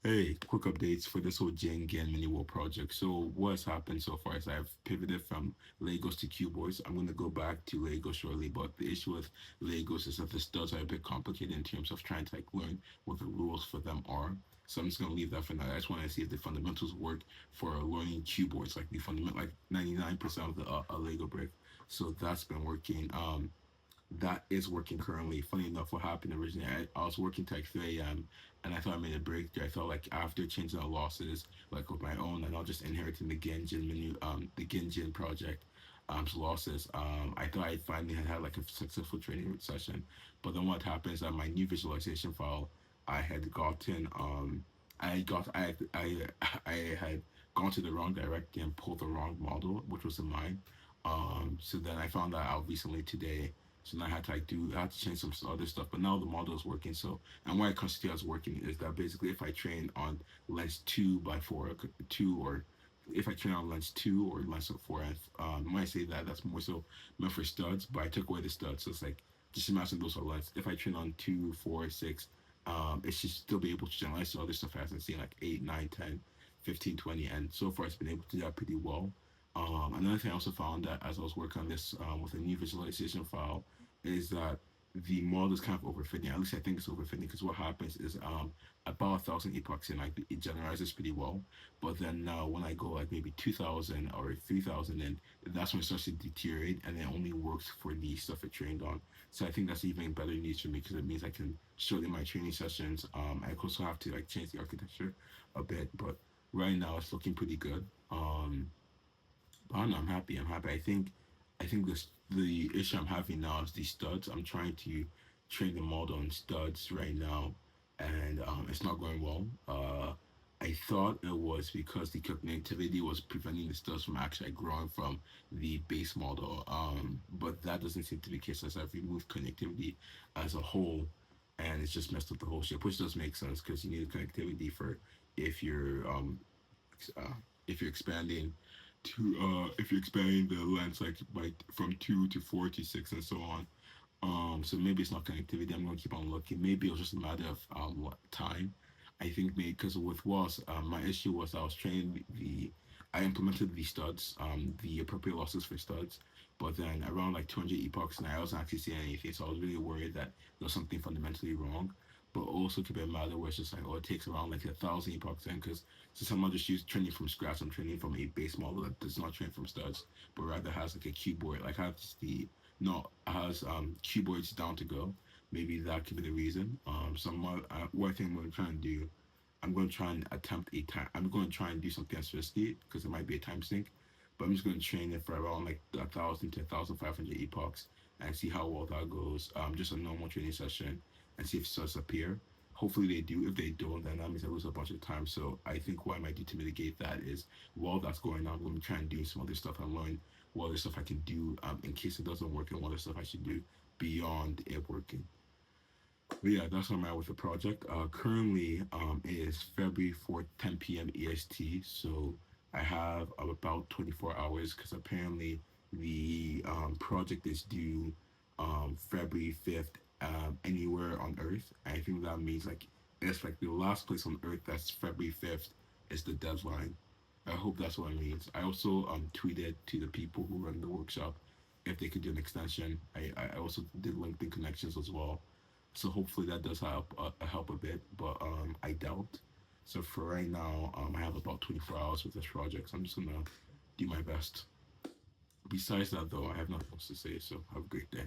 Hey, quick updates for this whole Jenga mini world project. So what's happened so far is I've pivoted from Legos to keyboards. I'm gonna go back to Legos shortly, but the issue with Legos is that the studs are a bit complicated in terms of trying to like learn what the rules for them are. So I'm just gonna leave that for now. I just want to see if the fundamentals work for learning keyboards, like the fundamental, like 99% of the a Lego brick. So that's been working. That is working currently. Funny enough, what happened originally, I was working till like 3 a.m. and I thought I made a breakthrough. I felt like after changing the losses, like with my own, and not just inheriting the Genjin menu, the Genjin project, losses. I thought I finally had like a successful training session, but then what happened is that my new visualization file, I had gotten, I had gone to the wrong direction and pulled the wrong model, which was in mine. So then I found that out recently today, so now I had to change some other stuff, but now the model is working. So and why constitute as working is that basically if I train on lens 2 by 4, two, or if I train on lens 2 or lens 4, and when I say that, that's more so meant for studs, but I took away the studs. So it's like just imagine those are lens. If I train on 2, 4, 6, it should still be able to generalize to other stuff I haven't seen like 8, 9, 10, 15, 20, and so far it's been able to do that pretty well. Another thing I also found that as I was working on this with a new visualization file is that the model is kind of overfitting. At least I think it's overfitting because what happens is about 1,000 epochs in, like it generalizes pretty well. But then now when I go like maybe 2,000 or 3,000 in, that's when it starts to deteriorate and it only works for the stuff it trained on. So I think that's even better news for me because it means I can shorten my training sessions. I also have to like change the architecture a bit, but right now it's looking pretty good. But I don't know, I'm happy. I'm happy. I think this the issue I'm having now is the studs. I'm trying to train the model on studs right now, and it's not going well. I thought it was because the connectivity was preventing the studs from actually growing from the base model. But that doesn't seem to be the case as I've removed connectivity as a whole, and it's just messed up the whole ship, which does make sense because you need connectivity for if you're um uh, if you're expanding to if you're expanding the lens like from 2 to 4 to 6 and so on. So maybe it's not connectivity. I'm gonna keep on looking. Maybe it was just a matter of time. I think maybe because with was my issue was I was training I implemented the studs, the appropriate losses for studs, but then around like 200 epochs and I wasn't actually seeing anything. So I was really worried that there was something fundamentally wrong. But also could be a matter where it's just like, oh, it takes around like 1,000 epochs then, because since I'm not just training from scratch, I'm training from a base model that does not train from studs, but rather has like a keyboard, like has the no has keyboards down to go. Maybe that could be the reason. What I think I'm going to try and do, I'm going to try and attempt a time. I'm going to try and do something as risky because it might be a time sink. But I'm just going to train it for around like 1,000 to 1,500 epochs and see how well that goes. Just a normal training session and see if it starts to appear. Hopefully they do. If they don't, then that means I lose a bunch of time. So I think what I might do to mitigate that is while that's going on, I'm going to try and do some other stuff and learn what other stuff I can do in case it doesn't work and what other stuff I should do beyond it working. But yeah, that's where I'm at with the project. Currently, it is February 4th, 10 p.m. EST. So I have about 24 hours because apparently the project is due February 5th anywhere on Earth. I think that means like it's like the last place on Earth that's February 5th is the deadline. I hope that's what it means. I also tweeted to the people who run the workshop if they could do an extension. I also did LinkedIn connections as well, so hopefully that does help a bit, but I doubt. So for right now, I have about 24 hours with this project, so I'm just gonna do my best. Besides that, though, I have nothing else to say. So have a great day.